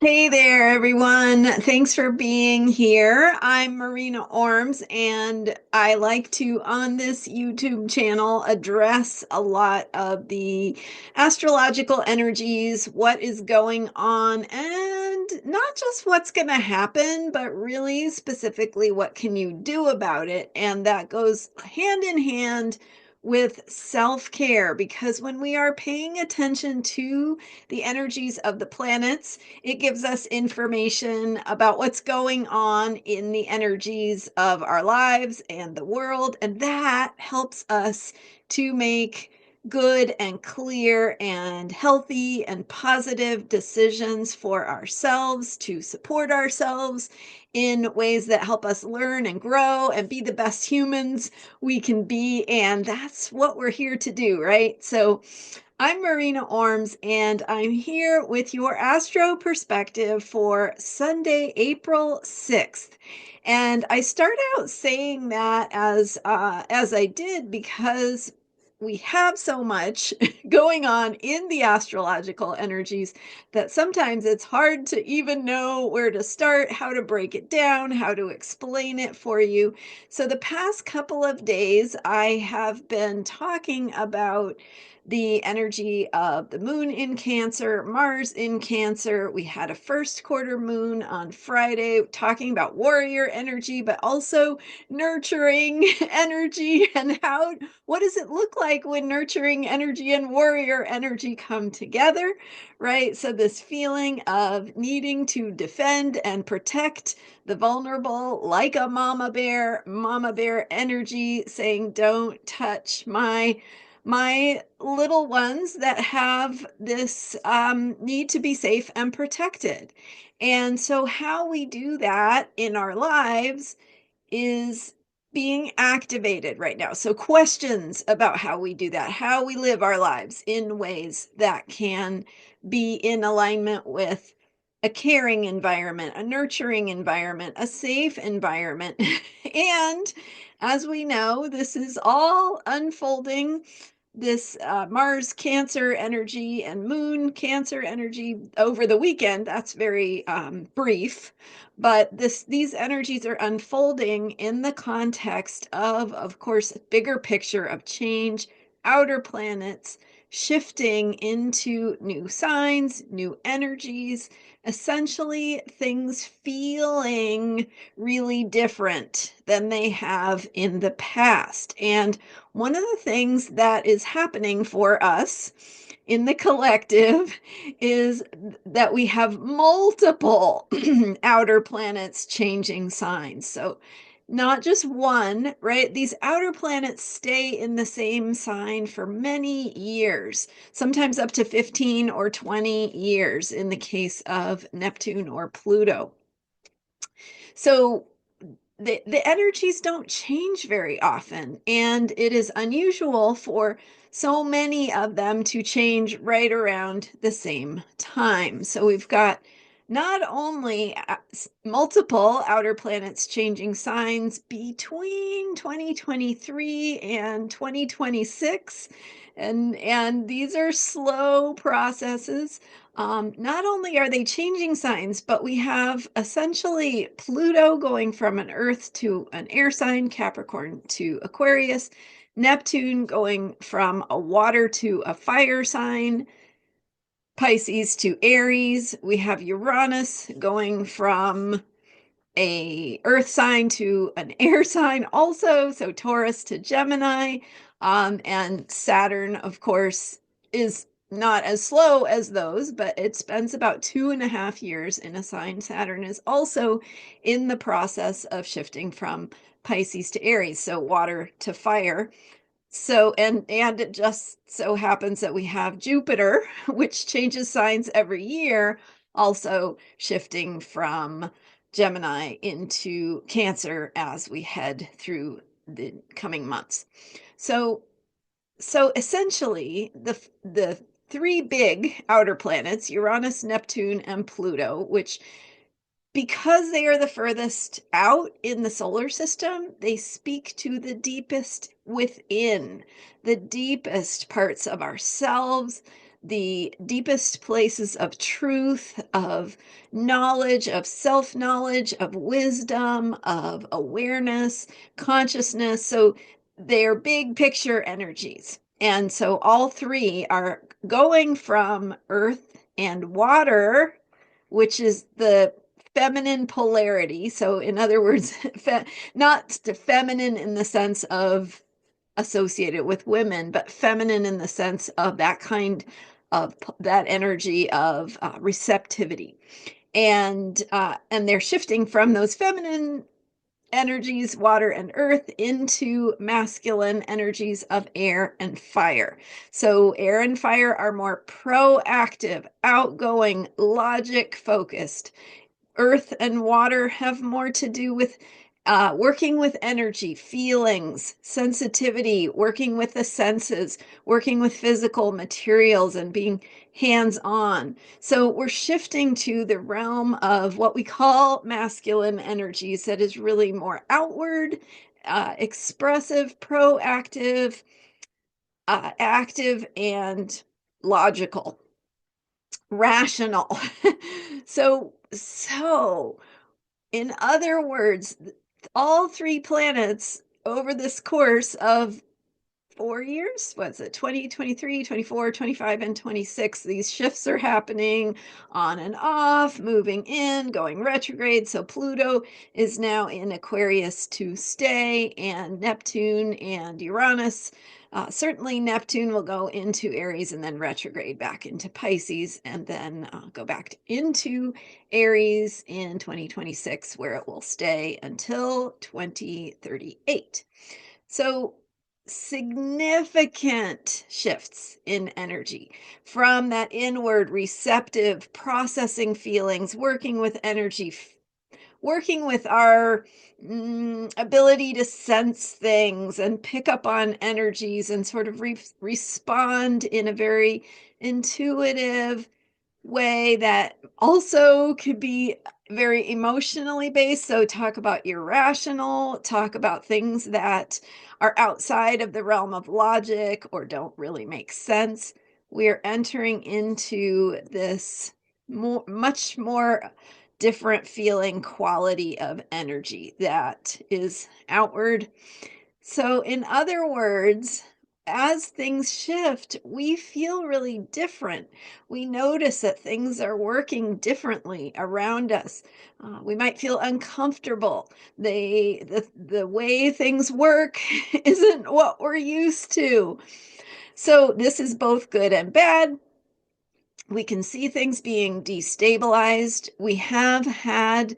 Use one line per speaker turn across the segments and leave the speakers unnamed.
Hey there, everyone. Thanks for being here. I'm Marina Orms, and I like to, on this YouTube channel, address a lot of the astrological energies, what is going on, and not just what's going to happen, but really specifically what can you do about it. And that goes hand in hand with self-care, because when we are paying attention to the energies of the planets, it gives us information about what's going on in the energies of our lives and the world. And that helps us to make good and clear and healthy and positive decisions for ourselves, to support ourselves in ways that help us learn and grow and be the best humans we can be. And that's what we're here to do, right? So I'm Marina Orms, and I'm here with your astro perspective for Sunday, April 6th. And I start out saying that as I did because we have so much going on in the astrological energies that sometimes it's hard to even know where to start, how to break it down, how to explain it for you. So the past couple of days, I have been talking about the energy of the moon in Cancer, Mars in Cancer. We had a first quarter moon on Friday talking about warrior energy, but also nurturing energy, and what does it look like when nurturing energy and warrior energy come together, right? So this feeling of needing to defend and protect the vulnerable, like a mama bear energy saying, don't touch my little ones that have this need to be safe and protected. And so, how we do that in our lives is being activated right now. So, questions about how we do that, how we live our lives in ways that can be in alignment with a caring environment, a nurturing environment, a safe environment. And as we know, this is all unfolding, this Mars Cancer energy and Moon Cancer energy over the weekend. That's very brief, but these energies are unfolding in the context of course, a bigger picture of change, outer planets shifting into new signs, new energies, essentially things feeling really different than they have in the past. And one of the things that is happening for us in the collective is that we have multiple outer planets changing signs. So, not just one, right? These outer planets stay in the same sign for many years, sometimes up to 15 or 20 years in the case of Neptune or Pluto. So, the energies don't change very often, and it is unusual for so many of them to change right around the same time. So we've got not only multiple outer planets changing signs between 2023 and 2026, and these are slow processes. Not only are they changing signs, but we have essentially Pluto going from an Earth to an air sign, Capricorn to Aquarius, Neptune going from a water to a fire sign, Pisces to Aries. We have Uranus going from a earth sign to an air sign also, so Taurus to Gemini. And Saturn, of course, is not as slow as those, but it spends about 2.5 years in a sign. Saturn is also in the process of shifting from Pisces to Aries, so water to fire. So, and it just so happens that we have Jupiter, which changes signs every year, also shifting from Gemini into Cancer as we head through the coming months. So, so essentially, the three big outer planets, Uranus, Neptune, and Pluto, which, because they are the furthest out in the solar system, they speak to the deepest within, the deepest parts of ourselves, the deepest places of truth, of knowledge, of self-knowledge, of wisdom, of awareness, consciousness. So they're big picture energies. And so all three are going from earth and water, which is the feminine polarity. So, in other words, not feminine in the sense of associated with women, but feminine in the sense of that kind of that energy of receptivity. And they're shifting from those feminine energies, water and earth, into masculine energies of air and fire. So air and fire are more proactive, outgoing, logic focused. Earth and water have more to do with working with energy, feelings, sensitivity, working with the senses, working with physical materials, and being hands on. So we're shifting to the realm of what we call masculine energies, that is really more outward, expressive, proactive, active, and logical, rational. So in other words, all three planets over this course of 4 years, what's it, 20, 23, 24, 25, and 26, these shifts are happening on and off, moving in, going retrograde. So Pluto is now in Aquarius to stay, and Neptune and Uranus, certainly Neptune will go into Aries and then retrograde back into Pisces, and then go back into Aries in 2026, where it will stay until 2038. So significant shifts in energy from that inward receptive processing feelings, working with energy, working with our ability to sense things and pick up on energies and sort of respond in a very intuitive way that also could be very emotionally based. So talk about irrational, talk about things that are outside of the realm of logic or don't really make sense. We're entering into this much more different feeling quality of energy that is outward. So in other words, as things shift, we feel really different. We notice that things are working differently around us. We might feel uncomfortable. The way things work isn't what we're used to. So this is both good and bad. We can see things being destabilized. We have had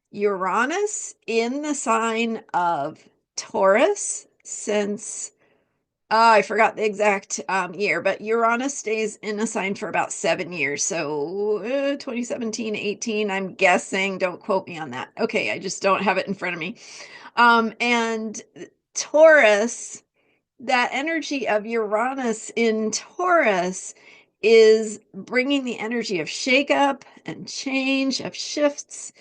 Uranus in the sign of Taurus since I forgot the exact year, but Uranus stays in a sign for about 7 years. So 2017, 18, I'm guessing. Don't quote me on that. Okay, I just don't have it in front of me. And Taurus, that energy of Uranus in Taurus is bringing the energy of shakeup and change, of shifts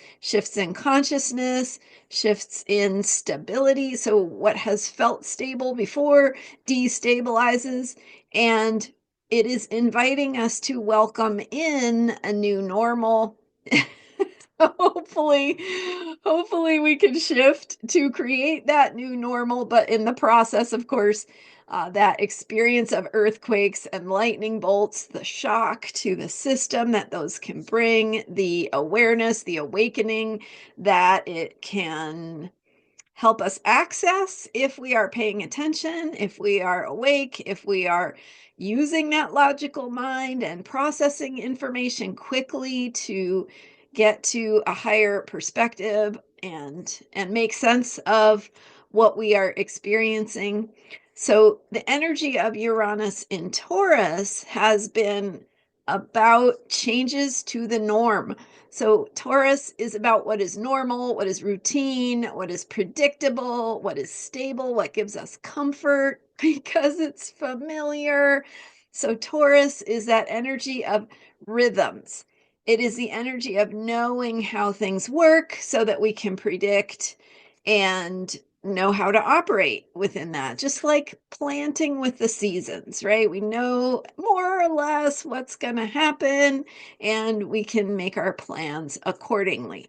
in consciousness, shifts in stability. So what has felt stable before destabilizes, and it is inviting us to welcome in a new normal. hopefully hopefully we can shift to create that new normal, but in the process, of course, that experience of earthquakes and lightning bolts, the shock to the system that those can bring, the awareness, the awakening that it can help us access if we are paying attention, if we are awake, if we are using that logical mind and processing information quickly to get to a higher perspective and make sense of what we are experiencing. So the energy of Uranus in Taurus has been about changes to the norm. So Taurus is about what is normal, what is routine, what is predictable, what is stable, what gives us comfort because it's familiar. So Taurus is that energy of rhythms. It is the energy of knowing how things work so that we can predict and know how to operate within that, just like planting with the seasons, right? We know more or less what's going to happen, and we can make our plans accordingly.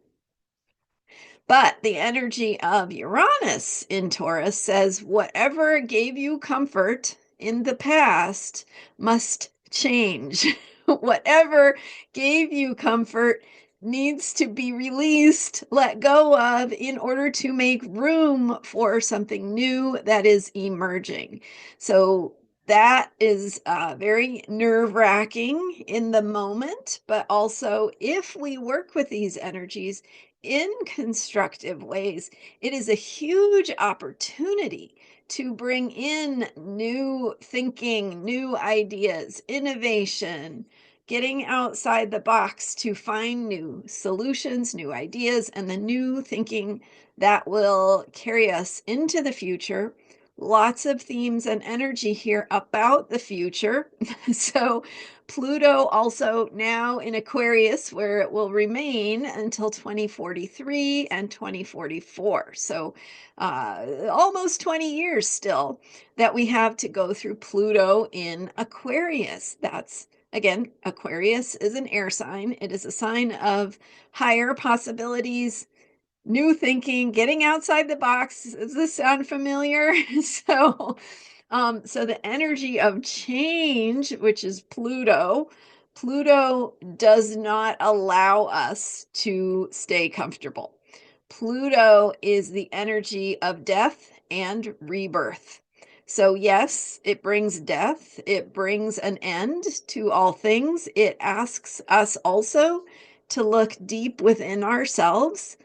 But the energy of Uranus in Taurus says whatever gave you comfort in the past must change. Whatever gave you comfort needs to be released, let go of, in order to make room for something new that is emerging. So that is very nerve-wracking in the moment, but also if we work with these energies in constructive ways, it is a huge opportunity to bring in new thinking, new ideas, innovation, getting outside the box to find new solutions, new ideas, and the new thinking that will carry us into the future. Lots of themes and energy here about the future. So, Pluto also now in Aquarius, where it will remain until 2043 and 2044. So, almost 20 years still that we have to go through Pluto in Aquarius. That's again, Aquarius is an air sign. It is a sign of higher possibilities, new thinking, getting outside the box. Does this sound familiar? So the energy of change, which is Pluto, Pluto does not allow us to stay comfortable. Pluto is the energy of death and rebirth. So, yes, it brings death, it brings an end to all things. It asks us also to look deep within ourselves,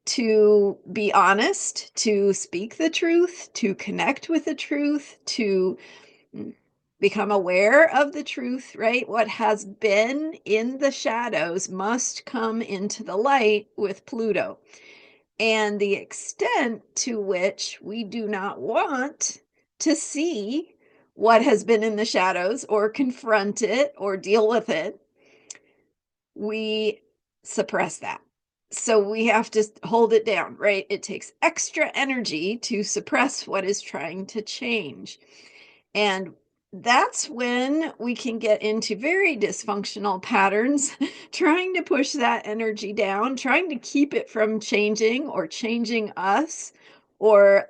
to be honest, to speak the truth, to connect with the truth, to become aware of the truth, right? What has been in the shadows must come into the light with Pluto. And the extent to which we do not want to see what has been in the shadows or confront it or deal with it, we suppress that. So we have to hold it down, right? It takes extra energy to suppress what is trying to change. And that's when we can get into very dysfunctional patterns, trying to push that energy down, trying to keep it from changing or changing us, or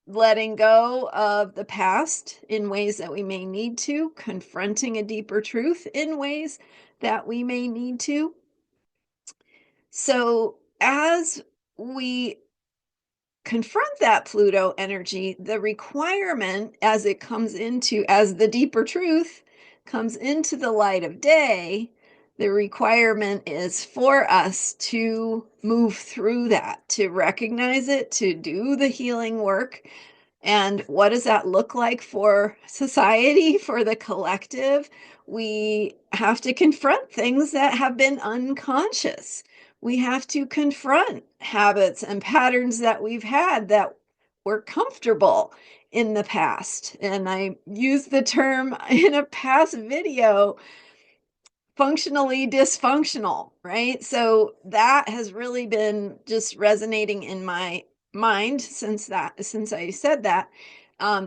letting go of the past in ways that we may need to, confronting a deeper truth in ways that we may need to. So, as we confront that Pluto energy, the requirement as it comes into, as the deeper truth comes into the light of day, the requirement is for us to move through that, to recognize it, to do the healing work. And what does that look like for society, for the collective? We have to confront things that have been unconscious. We have to confront habits and patterns that we've had that were comfortable in the past. And I used the term in a past video, functionally dysfunctional, right? So that has really been just resonating in my mind since I said that.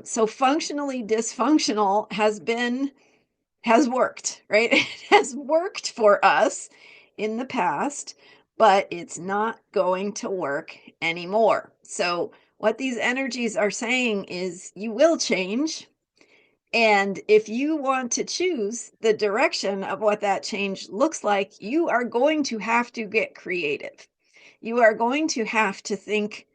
So functionally dysfunctional has worked, right? It has worked for us in the past, but it's not going to work anymore. So what these energies are saying is you will change, and if you want to choose the direction of what that change looks like, you are going to have to get creative. You are going to have to think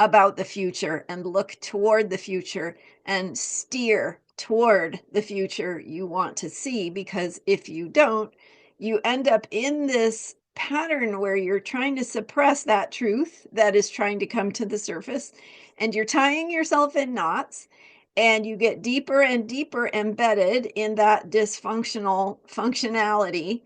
about the future and look toward the future and steer toward the future you want to see. Because if you don't, you end up in this pattern where you're trying to suppress that truth that is trying to come to the surface, and you're tying yourself in knots, and you get deeper and deeper embedded in that dysfunctional functionality,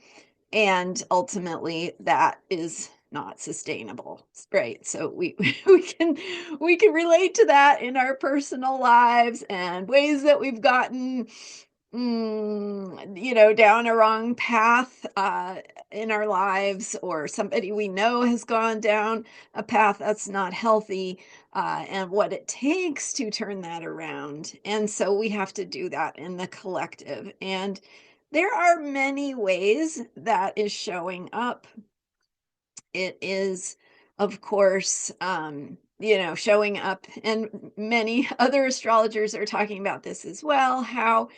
and ultimately that is not sustainable, right? So we we can relate to that in our personal lives and ways that we've gotten down a wrong path in our lives, or somebody we know has gone down a path that's not healthy, and what it takes to turn that around. And so we have to do that in the collective. And there are many ways that is showing up. It is, of course, showing up, and many other astrologers are talking about this as well, how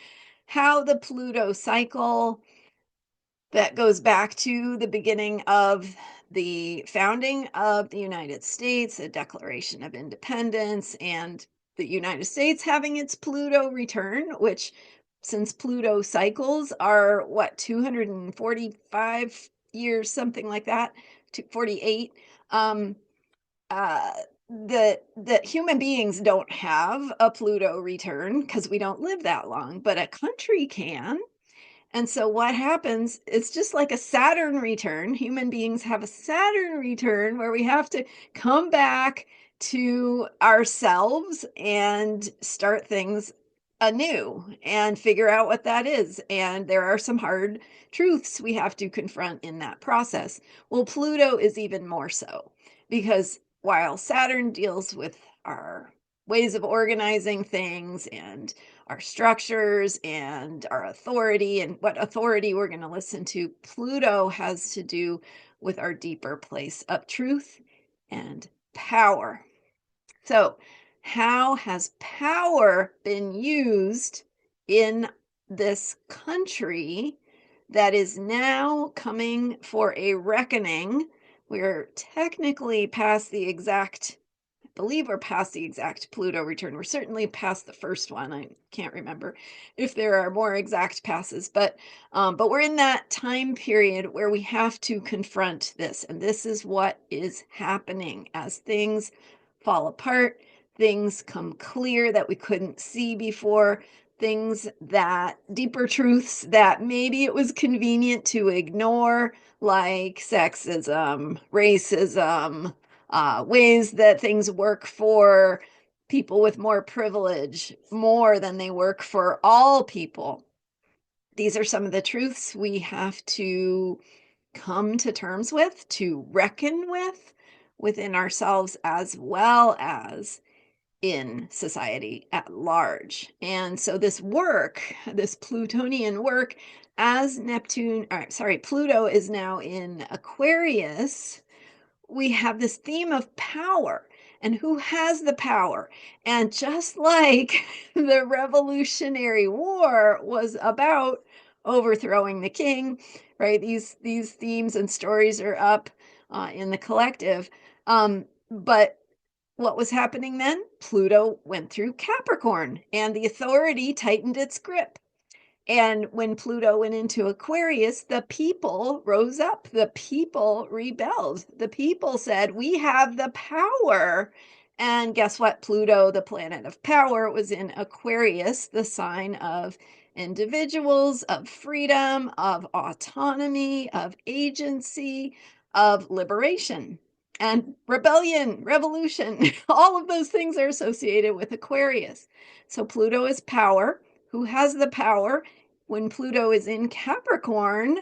the Pluto cycle that goes back to the beginning of the founding of the United States, the Declaration of Independence, and the United States having its Pluto return, which, since Pluto cycles are what, 245 years, something like that, to 48. Um, uh, that human beings don't have a Pluto return because we don't live that long, but a country can. And so what happens, it's just like a Saturn return. Human beings have a Saturn return where we have to come back to ourselves and start things anew and figure out what that is. And there are some hard truths we have to confront in that process. Well, Pluto is even more so, because while Saturn deals with our ways of organizing things and our structures and our authority and what authority we're going to listen to, Pluto has to do with our deeper place of truth and power. So, how has power been used in this country that is now coming for a reckoning? We're technically past the exact, believe we're past the exact Pluto return. We're certainly past the first one. I can't remember if there are more exact passes, but we're in that time period where we have to confront this, and this is what is happening as things fall apart, things come clear that we couldn't see before, things that deeper truths that maybe it was convenient to ignore, like sexism, racism, ways that things work for people with more privilege more than they work for all people. These are some of the truths we have to come to terms with, to reckon with within ourselves as well as in society at large. And so this work, this Plutonian work, as Pluto is now in Aquarius, we have this theme of power and who has the power. And just like the Revolutionary War was about overthrowing the king, right? These themes and stories are up in the collective. But what was happening then? Pluto went through Capricorn and the authority tightened its grip. And when Pluto went into Aquarius, the people rose up. The people rebelled. The people said, we have the power. And guess what? Pluto, the planet of power, was in Aquarius, the sign of individuals, of freedom, of autonomy, of agency, of liberation. And rebellion, revolution, all of those things are associated with Aquarius. So Pluto is power. Who has the power? When Pluto is in Capricorn,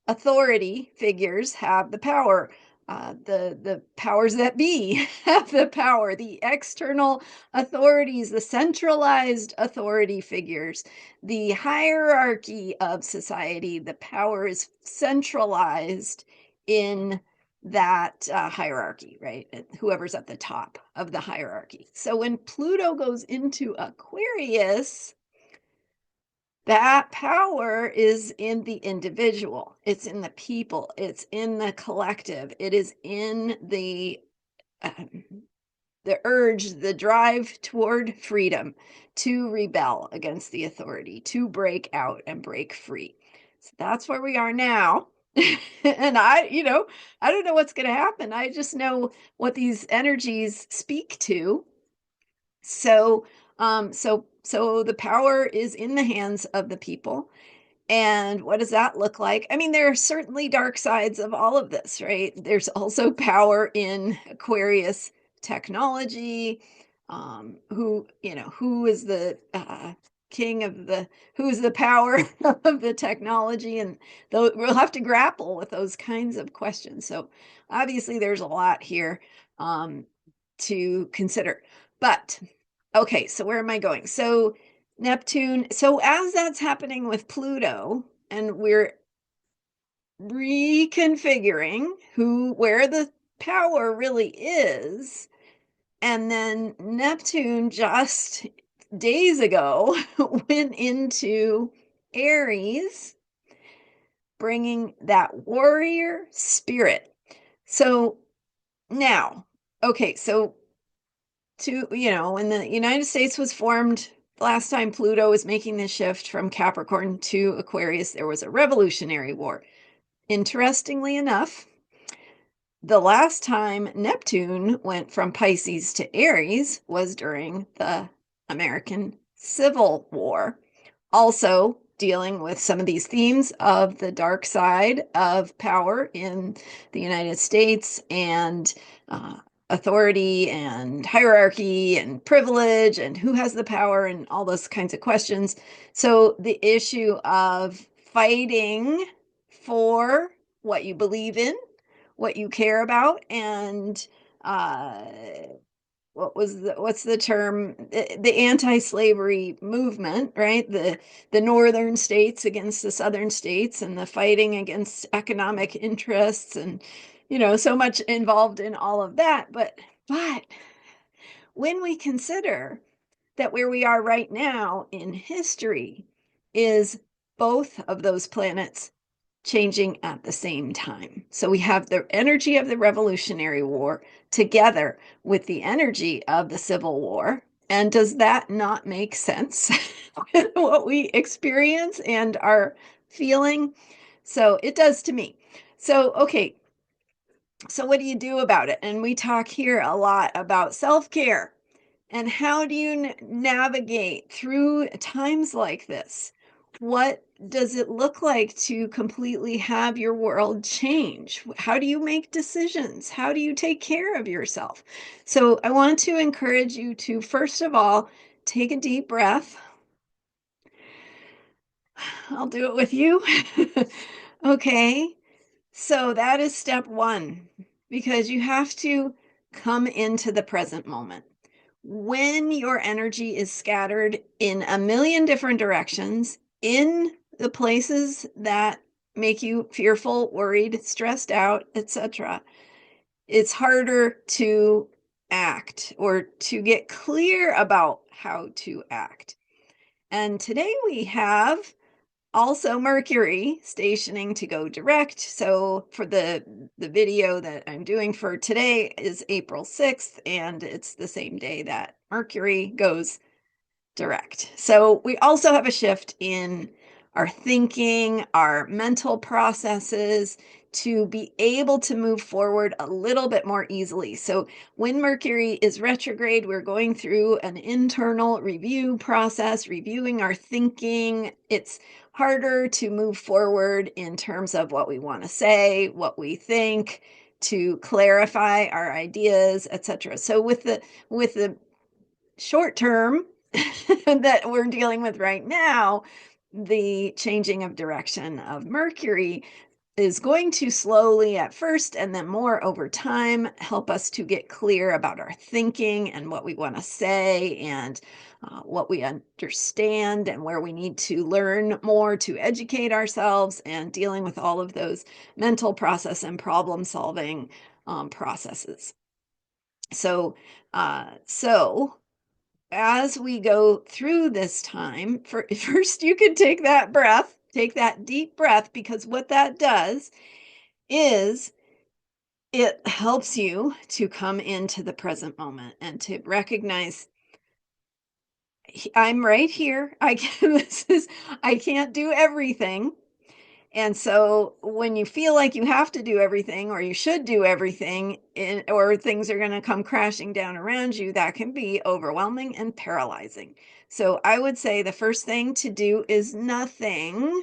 authority figures have the power. The powers that be have the power. The external authorities, the centralized authority figures, the hierarchy of society, the power is centralized in that hierarchy, right? Whoever's at the top of the hierarchy. So when Pluto goes into Aquarius, that power is in the individual, it's in the people, it's in the collective, it is in um, the urge, the drive toward freedom, to rebel against the authority, to break out and break free. So that's where we are now. And I don't know what's going to happen. I just know what these energies speak to. So the power is in the hands of the people. And what does that look like? I mean, there are certainly dark sides of all of this, right? There's also power in Aquarius technology. Who is the king of who's the power of the technology, and we'll have to grapple with those kinds of questions. So obviously there's a lot here to consider. But okay, so where am I going? So Neptune, so as that's happening with Pluto, and we're reconfiguring where the power really is, and then Neptune just days ago went into Aries, bringing that warrior spirit. So now, okay, so when the United States was formed, last time Pluto was making the shift from Capricorn to Aquarius, there was a Revolutionary War. Interestingly enough, the last time Neptune went from Pisces to Aries was during the American Civil War. Also dealing with some of these themes of the dark side of power in the United States, and authority and hierarchy and privilege and who has the power and all those kinds of questions. So the issue of fighting for what you believe in, what you care about, and uh, what's the term, the anti-slavery movement, right? The northern states against the southern states, and the fighting against economic interests, and so much involved in all of that. But when we consider that where we are right now in history is both of those planets changing at the same time. So we have the energy of the Revolutionary War together with the energy of the Civil War. And does that not make sense with what we experience and are feeling? So it does to me. So, okay. So what do you do about it? And we talk here a lot about self-care. And how do you navigate through times like this? What does it look like to completely have your world change? How do you make decisions? How do you take care of yourself? So I want to encourage you to, first of all, take a deep breath. I'll do it with you. Okay. So that is step one, because you have to come into the present moment. When your energy is scattered in a million different directions, in the places that make you fearful, worried, stressed out, etc., it's harder to act or to get clear about how to act. And today we have also Mercury stationing to go direct. So for the video that I'm doing for today is April 6th, and it's the same day that Mercury goes direct. So we also have a shift in our thinking, our mental processes, to be able to move forward a little bit more easily. So when Mercury is retrograde, we're going through an internal review process, reviewing our thinking. It's harder to move forward in terms of what we want to say, what we think, to clarify our ideas, etc. So with the short term that we're dealing with right now, the changing of direction of Mercury is going to slowly at first, and then more over time, help us to get clear about our thinking and what we want to say, and what we understand, and where we need to learn more to educate ourselves, and dealing with all of those mental process and problem solving processes. So as we go through this time, first you can take that deep breath, because what that does is it helps you to come into the present moment and to recognize, I'm right here. I can't do everything. And so when you feel like you have to do everything, or you should do everything, or things are going to come crashing down around you, that can be overwhelming and paralyzing. So I would say the first thing to do is nothing.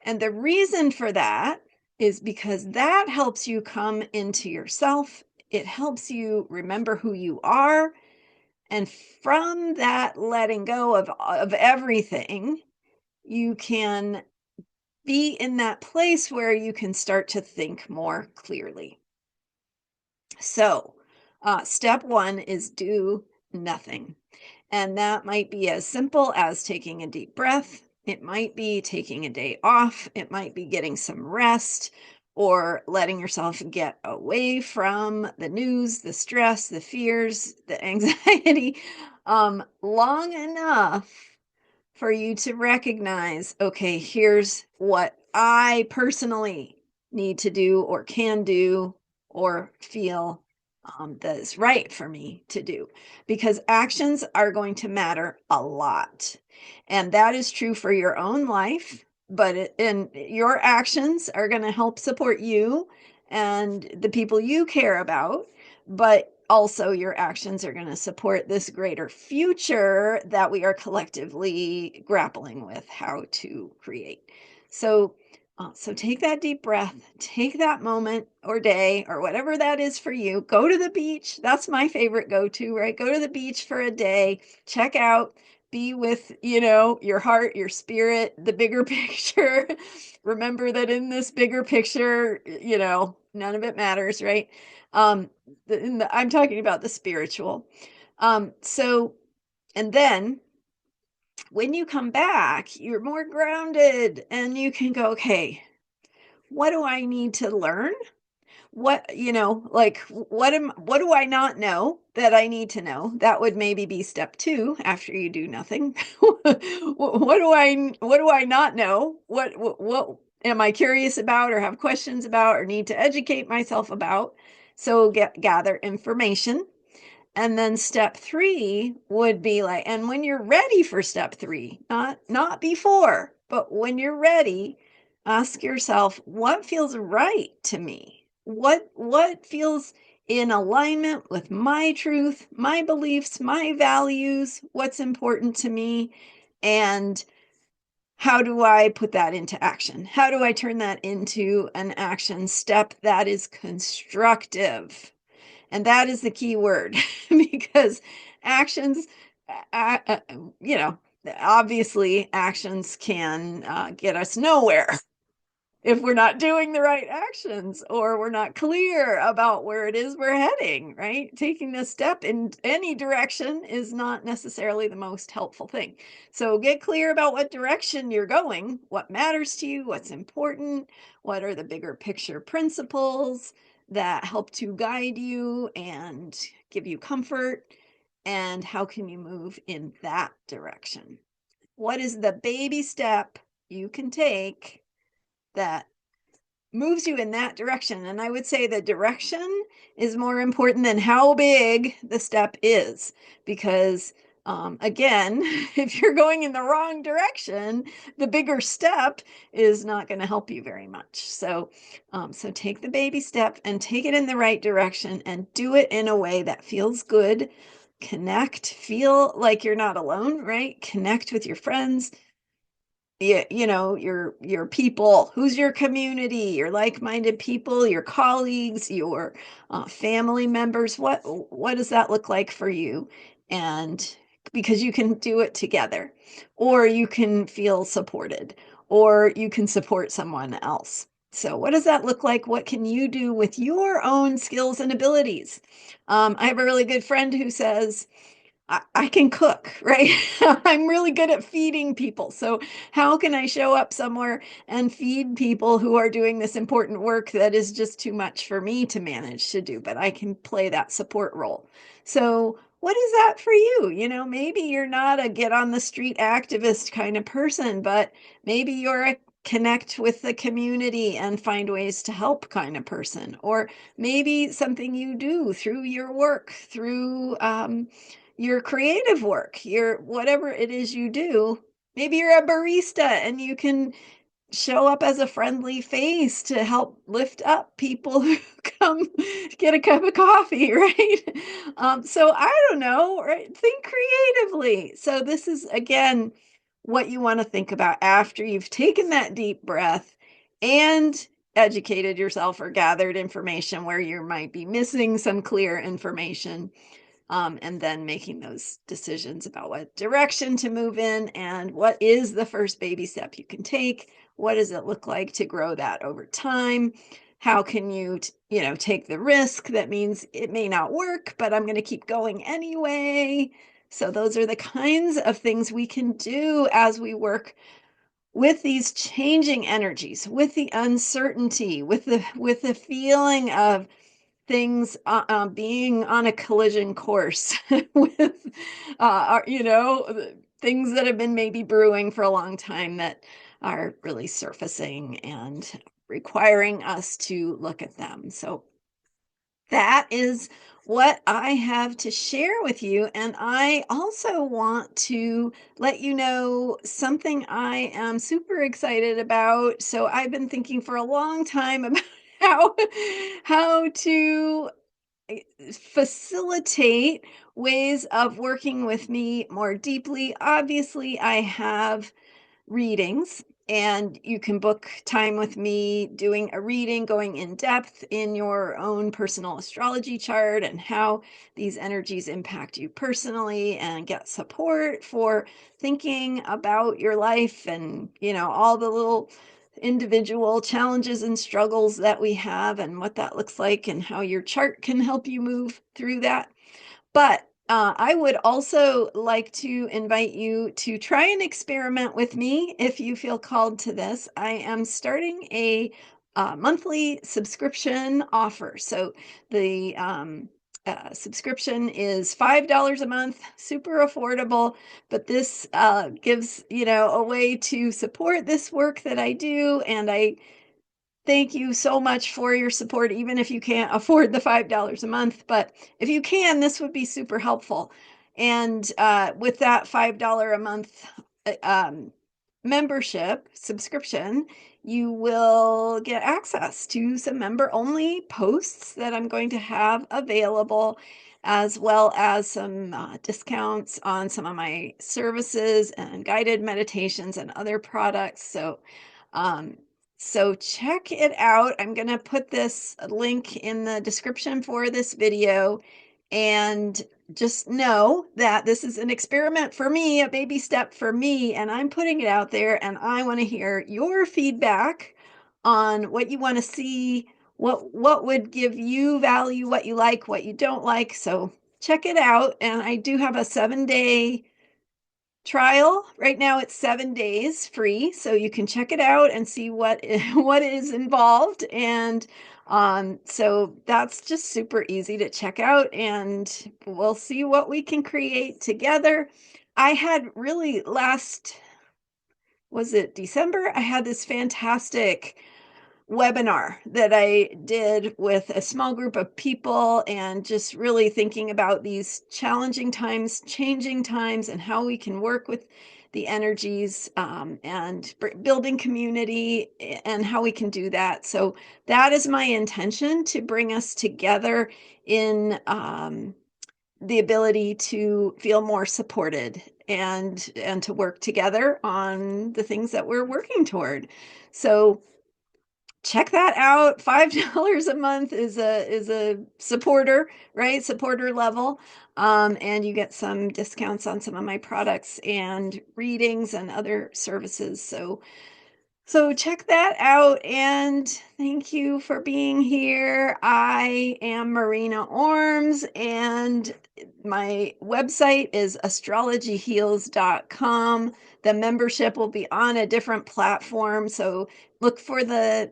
And the reason for that is because that helps you come into yourself. It helps you remember who you are, And from that letting go of everything, you can be in that place where you can start to think more clearly. So, step one is do nothing. And that might be as simple as taking a deep breath. It might be taking a day off. It might be getting some rest or letting yourself get away from the news, the stress, the fears, the anxiety, long enough for you to recognize, okay, here's what I personally need to do or can do or feel that is right for me to do. Because actions are going to matter a lot. And that is true for your own life, but and your actions are going to help support you and the people you care about. But also, your actions are going to support this greater future that we are collectively grappling with how to create. So, so take that deep breath, take that moment or day or whatever that is for you. Go to the beach. That's my favorite go to, right? Go to the beach for a day, check out, be with, your heart, your spirit, the bigger picture. Remember that in this bigger picture, none of it matters, right? Um, I'm talking about the spiritual. So, and then when you come back, you're more grounded and you can go, okay, what do I need to learn? What do I not know that I need to know? That would maybe be step two after you do nothing. What do I not know? What am I curious about or have questions about or need to educate myself about? So gather information. And then step 3 would be like, and when you're ready for step 3, not before, but when you're ready, ask yourself, what feels right to me? What feels in alignment with my truth, my beliefs, my values, what's important to me, and how do I put that into action? How do I turn that into an action step that is constructive? And that is the key word because actions, uh, uh, you know, obviously actions can get us nowhere if we're not doing the right actions or we're not clear about where it is we're heading, right? Taking a step in any direction is not necessarily the most helpful thing. So get clear about what direction you're going, what matters to you, what's important, what are the bigger picture principles that help to guide you and give you comfort, and how can you move in that direction? What is the baby step you can take that moves you in that direction? And I would say the direction is more important than how big the step is, because again, if you're going in the wrong direction, the bigger step is not going to help you very much. So take the baby step and take it in the right direction and do it in a way that feels good. Connect, feel like you're not alone, right? Connect with your friends, your people. Who's your community, your like-minded people, your colleagues, your family members. What does that look like for you? And because you can do it together, or you can feel supported, or you can support someone else. So what does that look like? What can you do with your own skills and abilities? I have a really good friend who says, I can cook, right? I'm really good at feeding people. So, how can I show up somewhere and feed people who are doing this important work that is just too much for me to manage to do? But I can play that support role. So, what is that for you? Maybe you're not a get on the street activist kind of person, but maybe you're a connect with the community and find ways to help kind of person. Or maybe something you do through your work, through, your creative work, your whatever it is you do. Maybe you're a barista and you can show up as a friendly face to help lift up people who come get a cup of coffee, right? So I don't know, right? Think creatively. So this is again what you want to think about after you've taken that deep breath and educated yourself or gathered information where you might be missing some clear information. and then making those decisions about what direction to move in and what is the first baby step you can take. What does it look like to grow that over time? How can you, take the risk? That means it may not work, but I'm going to keep going anyway. So those are the kinds of things we can do as we work with these changing energies, with the uncertainty, with the feeling of things being on a collision course with things that have been maybe brewing for a long time that are really surfacing and requiring us to look at them. So that is what I have to share with you. And I also want to let you know something I am super excited about. So I've been thinking for a long time about how how to facilitate ways of working with me more deeply. Obviously, I have readings, and you can book time with me doing a reading, going in depth in your own personal astrology chart and how these energies impact you personally, and get support for thinking about your life and, all the little individual challenges and struggles that we have and what that looks like and how your chart can help you move through that. But I would also like to invite you to try and experiment with me if you feel called to this. I am starting a monthly subscription offer. So the subscription is $5 a month, super affordable. But this gives a way to support this work that I do, and I thank you so much for your support, even if you can't afford the $5 a month. But if you can, this would be super helpful. And with that $5 a month membership subscription, you will get access to some member only posts that I'm going to have available, as well as some discounts on some of my services and guided meditations and other products. Um, so check it out. I'm going to put this link in the description for this video. And just know that this is an experiment for me, a baby step for me, and I'm putting it out there, and I want to hear your feedback on what you want to see, what would give you value, what you like, what you don't like. So check it out. And I do have a 7-day trial. Right now it's 7 days free, so you can check it out and see what what is involved. And so that's just super easy to check out, and we'll see what we can create together. I had really last, was it December? I had this fantastic webinar that I did with a small group of people, and just really thinking about these challenging times, changing times, and how we can work with the energies, and building community, and how we can do that. So that is my intention, to bring us together in the ability to feel more supported, and to work together on the things that we're working toward. So check that out. $5 a month is a supporter, right? Supporter level. And you get some discounts on some of my products and readings and other services. So check that out, and thank you for being here. I am Marina Orms, and my website is astrologyheals.com. The membership will be on a different platform, so look for the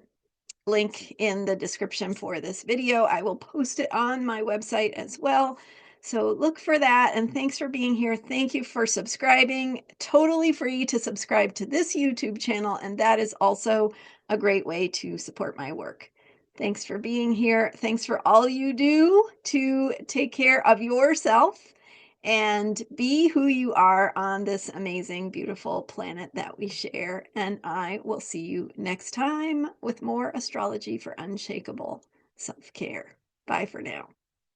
link in the description for this video. I will post it on my website as well. So look for that. And thanks for being here. Thank you for subscribing. Totally free to subscribe to this YouTube channel. And that is also a great way to support my work. Thanks for being here. Thanks for all you do to take care of yourself and be who you are on this amazing, beautiful planet that we share. And I will see you next time with more astrology for unshakable self-care. Bye for now.